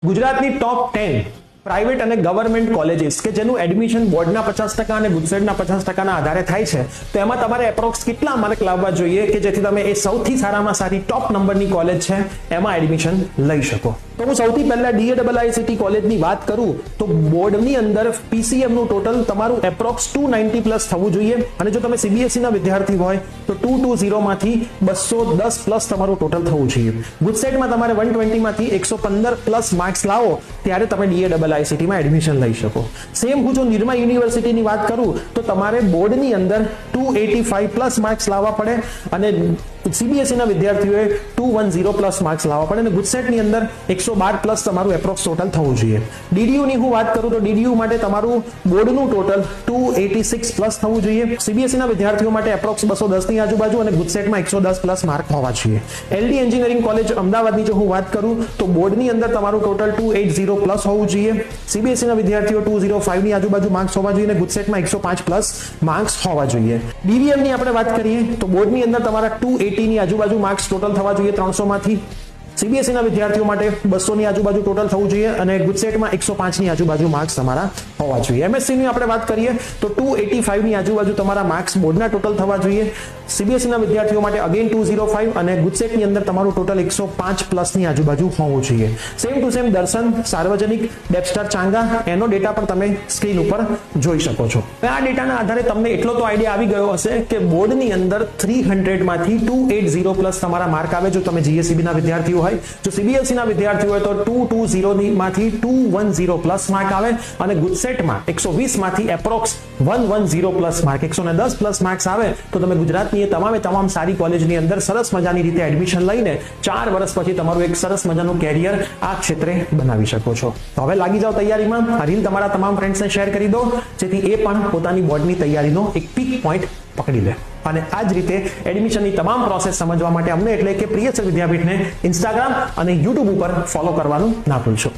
ગુજરાતની ટોપ 10 પ્રાઇવેટ અને government colleges કે જેનું એડમિશન બોર્ડના 50% અને ગુજસેટના 50%ના આધારે થાય છે, તો એમાં તમારે એપ્રોક્સ કેટલા માર્ક લાવવા જોઈએ કે જેથી તમે એ સૌથી સારામાં સારી ટોપ નંબરની કોલેજ છે એમાં એડમિશન લઈ શકો? તો હું સૌથી પહેલા DAIICT કોલેજની વાત કરું તો બોર્ડની અંદર PCM નું ટોટલ તમારું એપ્રોક્સ 290 પ્લસ થવું જોઈએ, અને જો તમે CBSE ના વિદ્યાર્થી હોય તો 220 માંથી 210 પ્લસ તમારું ટોટલ થવું જોઈએ. ગુજસેટમાં તમારે 120 માંથી 115 પ્લસ માર્ક્સ લાવો ત્યારે તમે DAIICT માં એડમિશન લઈ શકો. સેમ હું જો નિરમા યુનિવર્સિટીની વાત કરું તો તમારે બોર્ડની અંદર 285 પ્લસ માર્ક્સ લાવવા પડે અને CBSE ના વિદ્યાર્થીઓએ 210 પ્લસ માર્ક્સ લાવવા પડે, અને ગુજસેટની અંદર 112 પ્લસ તમારું એપ્રોક્સ ટોટલ થવું જોઈએ. DDU ની હું વાત કરું તો DDU માટે તમારું બોર્ડનું ટોટલ 286 પ્લસ થવું જોઈએ. CBSE ના વિદ્યાર્થીઓ માટે એપ્રોક્સ 210 ની આજુબાજુ અને ગુજસેટમાં 110 પ્લસ માર્ક હોવા જોઈએ. LD એન્જિનિયરિંગ કોલેજ અમદાવાદની જો હું વાત કરું તો બોર્ડની અંદર તમારું ટોટલ 280 પ્લસ હોવું જોઈએ. CBSE ના વિદ્યાર્થીઓ 205 ની આજુબાજુ માર્ક્સ હોવા જોઈએ અને ગુજસેટમાં 105 પ્લસ માર્ક્સ હોવા જોઈએ. DVM ની આપણે વાત કરીએ તો બોર્ડની અંદર તમારા 280 ની આજુબાજુ માર્ક્સ ટોટલ થવા જોઈએ 300 માંથી. CBSE ના વિદ્યાર્થીઓ માટે 200 ની આજુબાજુ ટોટલ થવું જોઈએ અને ગુજસેટમાં 105 ની આજુબાજુ માર્ક્સ તમારા હોવા જોઈએ. MSc ની આપણે વાત કરીએ તો 285 ની આજુબાજુ તમારા માર્ક્સ બોર્ડના ટોટલ થવા જોઈએ. CBSE ના વિદ્યાર્થીઓ માટે અગેન 205 અને ગુજસેટની અંદર તમારું ટોટલ 105 પ્લસ ની આજુબાજુ હોવું જોઈએ. સેમ ટુ સેમ દર્શન સાર્વજનિક ડેપસ્ટાર ચાંગા એનો ડેટા પણ તમે સ્ક્રીન ઉપર જોઈ શકો છો. આ ડેટાના આધારે તમને એટલો તો આઈડિયા આવી ગયો હશે કે બોર્ડની અંદર 300 માંથી 280 પ્લસ તમારા માર્ક આવે જો તમે GSEB ના વિદ્યાર્થીઓ હોય. જો CBSE ના વિદ્યાર્થીઓ હોય તો 220 માંથી 210 પ્લસ માર્ક આવે અને ગુજસેટમાં 120 માંથી approx 110 plus mark 110 plus marks આવે તો તમે ગુજરાતની એ તમામ સારી કોલેજની અંદર સરસ મજાની રીતે એડમિશન લઈને 4 વર્ષ પછી તમારું એક સરસ મજાનું કેરિયર આ ક્ષેત્રે બનાવી શકો છો. તો હવે લાગી જાઓ તૈયારીમાં. આ રીલ તમારા તમામ ફ્રેન્ડ્સને શેર કરી દો જેથી એ પણ પોતાની બોર્ડની તૈયારીનો એક પીક પોઈન્ટ પકડી લે. અને આ જ રીતે એડમિશનની તમામ પ્રોસેસ સમજવા માટે અમને એટલે કે પ્રિય સર વિદ્યાપીઠને ઇન્સ્ટાગ્રામ અને YouTube ઉપર ફોલો કરવાનું ના ભૂલશો.